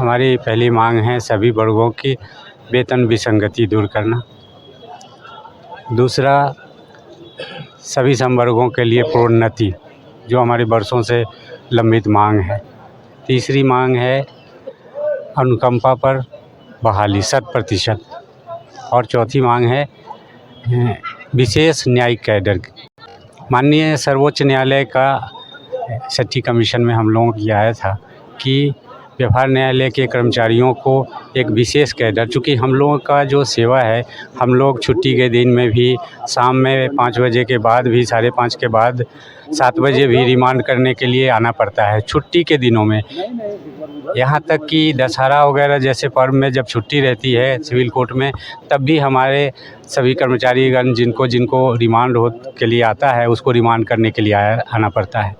हमारी पहली मांग है सभी वर्गों की वेतन विसंगति दूर करना। दूसरा, सभी संवर्गों के लिए प्रोन्नति, जो हमारी वर्षों से लंबित मांग है। तीसरी मांग है अनुकंपा पर बहाली 100%। और चौथी मांग है विशेष न्यायिक कैडर की। माननीय सर्वोच्च न्यायालय का 6ठी कमीशन में हम लोगों को आया था कि व्यवहार न्यायालय के कर्मचारियों को एक विशेष कैडर, चूँकि हम लोगों का जो सेवा है, हम लोग छुट्टी के दिन में भी, शाम में 5 बजे के बाद भी, 5:30 के बाद 7 बजे भी रिमांड करने के लिए आना पड़ता है छुट्टी के दिनों में। यहाँ तक कि दशहरा वगैरह जैसे पर्व में जब छुट्टी रहती है सिविल कोर्ट में, तब भी हमारे सभी कर्मचारीगण जिनको रिमांड के लिए आता है, उसको रिमांड करने के लिए आना पड़ता है।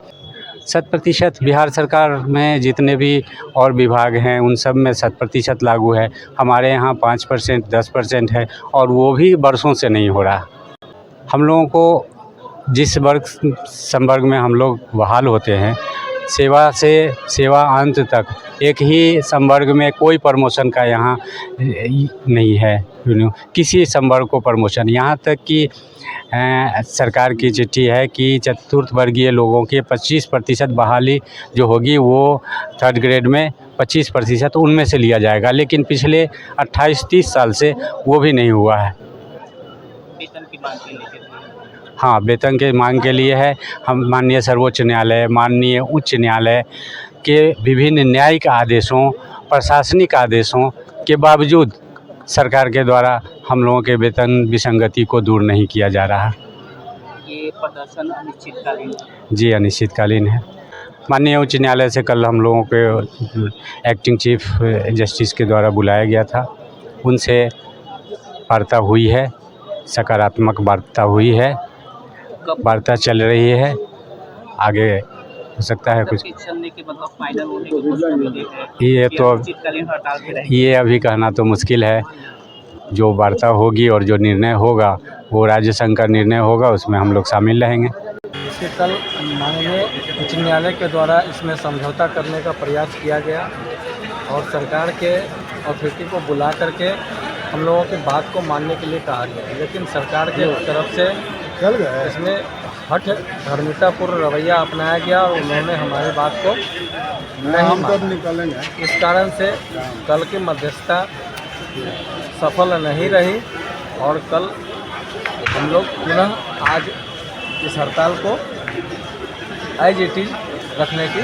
100% बिहार सरकार में जितने भी और विभाग हैं उन सब में 100% लागू है। हमारे यहाँ 5%, 10% है, और वो भी वर्षों से नहीं हो रहा। हम लोगों को जिस संवर्ग में हम लोग बहाल होते हैं, सेवा से सेवा अंत तक एक ही संवर्ग में कोई प्रमोशन का यहाँ नहीं है, किसी संवर्ग को प्रमोशन। यहाँ तक कि सरकार की चिट्ठी है कि चतुर्थ वर्गीय लोगों के 25% बहाली जो होगी वो 3rd ग्रेड में 25% उनमें से लिया जाएगा, लेकिन पिछले 28-30 साल से वो भी नहीं हुआ है। वेतन की मांग के लिए, हाँ, वेतन के मांग के लिए है। हम माननीय सर्वोच्च न्यायालय, माननीय उच्च न्यायालय के विभिन्न न्यायिक आदेशों, प्रशासनिक आदेशों के बावजूद सरकार के द्वारा हम लोगों के वेतन विसंगति को दूर नहीं किया जा रहा। ये प्रदर्शन अनिश्चितकालीन? जी, अनिश्चितकालीन है। माननीय उच्च न्यायालय से कल हम लोगों के एक्टिंग चीफ जस्टिस के द्वारा बुलाया गया था। उनसे वार्ता हुई है, सकारात्मक वार्ता हुई है, वार्ता चल रही है। आगे हो सकता है कुछ चलने के मतलब फाइनल होने की कुछ उम्मीदें हैं? ये तो अनिश्चितकालीन हड़ताल पे रहेंगे? ये अभी कहना तो मुश्किल है। जो वार्ता होगी और जो निर्णय होगा वो राज्य संघ का निर्णय होगा, उसमें हम लोग शामिल रहेंगे। इसके कल माननीय उच्च न्यायालय के द्वारा इसमें समझौता करने का प्रयास किया गया और सरकार के अथॉरिटी को बुला करके हम लोगों की बात को मानने के लिए कहा गया, लेकिन सरकार के तरफ से इसमें हठ धर्मितापूर्ण रवैया अपनाया गया और उन्होंने हमारी बात को नहीं माना। इस कारण से कल की मध्यस्थता सफल नहीं रही और कल हम लोग पुनः आज इस हड़ताल को एज इट इज रखने की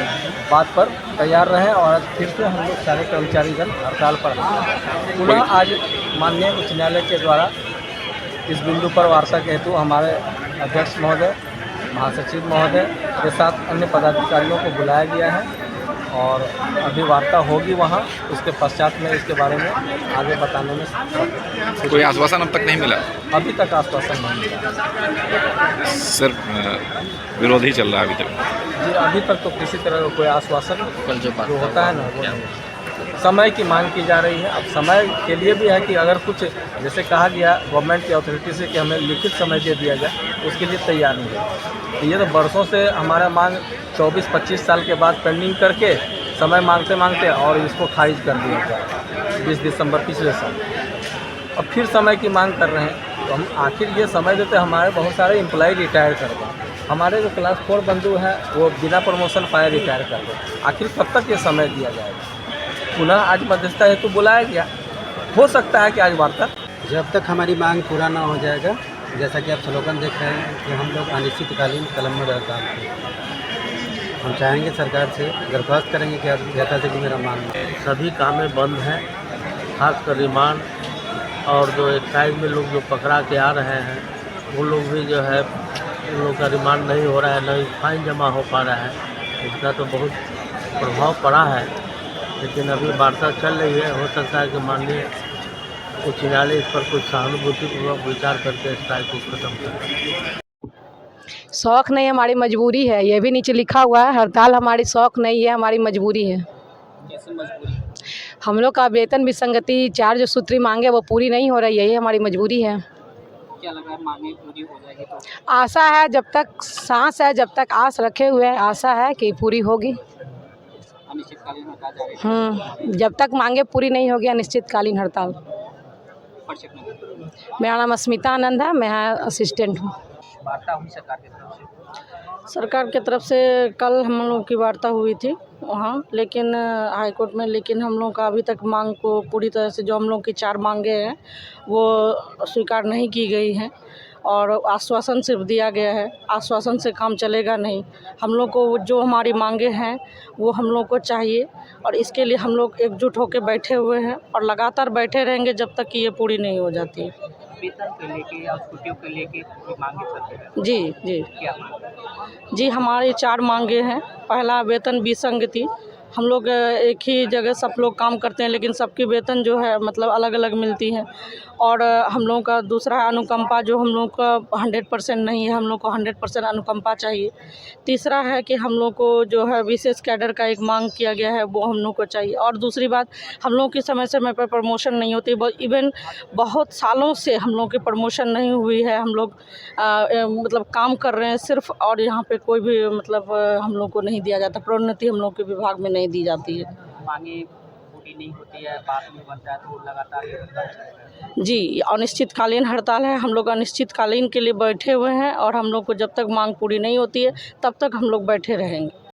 बात पर तैयार रहे और आज फिर से हम लोग सारे कर्मचारीगण हड़ताल पर हैं। पुनः आज माननीय उच्च न्यायालय के द्वारा इस बिंदु पर वार्ता के हेतु हमारे अध्यक्ष महोदय, महासचिव महोदय के साथ अन्य पदाधिकारियों को बुलाया गया है और अभी वार्ता होगी वहाँ। उसके पश्चात में इसके बारे में आगे बताने में कोई आश्वासन अब तक नहीं मिला? अभी तक आश्वासन नहीं मिला सर, विरोध ही चल रहा है अभी तक? जी, अभी तक तो किसी तरह का कोई आश्वासन जो होता है ना वो नहीं। समय की मांग की जा रही है। अब समय के लिए भी है कि अगर कुछ जैसे कहा गया गवर्नमेंट की अथॉरिटी से कि हमें लिखित समय दे दिया जाए, उसके लिए तैयार नहीं है। तो ये तो वर्षों से हमारा मांग 24-25 साल के बाद पेंडिंग करके समय मांगते मांगते और इसको खारिज कर दिया गया 20 दिसंबर पिछले साल। अब फिर समय की मांग कर रहे हैं तो हम आखिर ये समय देते हमारे बहुत सारे एम्प्लॉय रिटायर कर गए। हमारे जो क्लास 4 बंधु हैं वो बिना प्रमोशन पाए रिटायर कर गए। आखिर कब तक ये समय दिया जाएगा? पुनः आज मध्यस्थता हेतु बुलाया गया। हो सकता है कि आज वार्ता जब तक हमारी मांग पूरा ना हो जाएगा, जैसा कि आप स्लोगन देख रहे हैं कि हम लोग अनिश्चितकालीन कलम में हड़ताल पे, हम चाहेंगे सरकार से दरख्वास्त करेंगे कि आप यथाशीघ्र मेरा मांग। सभी कामें बंद हैं, खासकर रिमांड और जो एक्साइज में लोग जो पकड़ा के आ रहे हैं वो लोग भी जो है उन लोग का रिमांड नहीं हो रहा है, नहीं फाइन जमा हो पा रहा है। इसका तो बहुत प्रभाव पड़ा है, लेकिन अभी वार्ता चल रही है। हो सकता है कि माननीय उच्च न्यायालय इस पर कुछ सहानुभूतिपूर्वक विचार करके स्ट्राइक को खत्म करें। शौक़ नहीं, हमारी मजबूरी है। ये भी नीचे लिखा हुआ है, हड़ताल हमारी शौक़ नहीं है, हमारी मजबूरी है। कैसे मजबूरी? हम लोग का वेतन विसंगति 4 जो सूत्री मांगे वो पूरी नहीं हो रही है, यही हमारी मजबूरी है। क्या लगा है मांगे पूरी हो जाएगी तो? आशा है, जब तक सांस है, जब तक आस रखे हुए हैं, आशा है कि पूरी होगी। अनिश्चितकालीन हड़ताल जारी जब तक मांगे पूरी नहीं होगी अनिश्चितकालीन हड़ताल। परिषद में मेरा नाम अस्मिता आनंद है, मैं असिस्टेंट हूँ। वार्ता हुई सरकार की तरफ से। सरकार की तरफ से कल हम लोग की वार्ता हुई थी वहाँ, लेकिन हाई कोर्ट में, लेकिन हम लोग का अभी तक मांग को पूरी तरह से, जो हम लोग की 4 मांगे हैं वो स्वीकार नहीं की गई हैं और आश्वासन सिर्फ दिया गया है। आश्वासन से काम चलेगा नहीं। हम लोग को जो हमारी मांगे हैं वो हम लोग को चाहिए और इसके लिए हम लोग एकजुट होकर बैठे हुए हैं और लगातार बैठे रहेंगे जब तक कि ये पूरी नहीं हो जाती है। वेतन को लेके या छुट्टियों को लेके मांगे चलते हैं। जी जी क्या मांग? जी, हमारी 4 मांगे हैं। पहला, वेतन विसंगति। हम लोग एक ही जगह सब लोग काम करते हैं लेकिन सबकी वेतन जो है मतलब अलग अलग मिलती है। और हम लोगों का दूसरा है अनुकंपा, जो हम लोग का 100% नहीं है, हम लोग को 100% अनुकंपा चाहिए। तीसरा है कि हम लोग को जो है विशेष कैडर का एक मांग किया गया है, वो हम लोग को चाहिए। और दूसरी बात, हम लोग की समय समय पर प्रमोशन नहीं होती। इवन बहुत सालों से हम लोग की प्रमोशन नहीं हुई है। हम लोग मतलब काम कर रहे हैं सिर्फ, और यहाँ पे कोई भी मतलब हम लोग को नहीं दिया जाता। प्रोन्नति हम लोग के विभाग में नहीं दी जाती है। मांगे पूरी नहीं होती है, बात नहीं बन रहा है, तो लगातार ये हड़ताल चल रहा है। जी, अनिश्चितकालीन हड़ताल है। हम लोग अनिश्चितकालीन के लिए बैठे हुए हैं और हम लोग को जब तक मांग पूरी नहीं होती है तब तक हम लोग बैठे रहेंगे।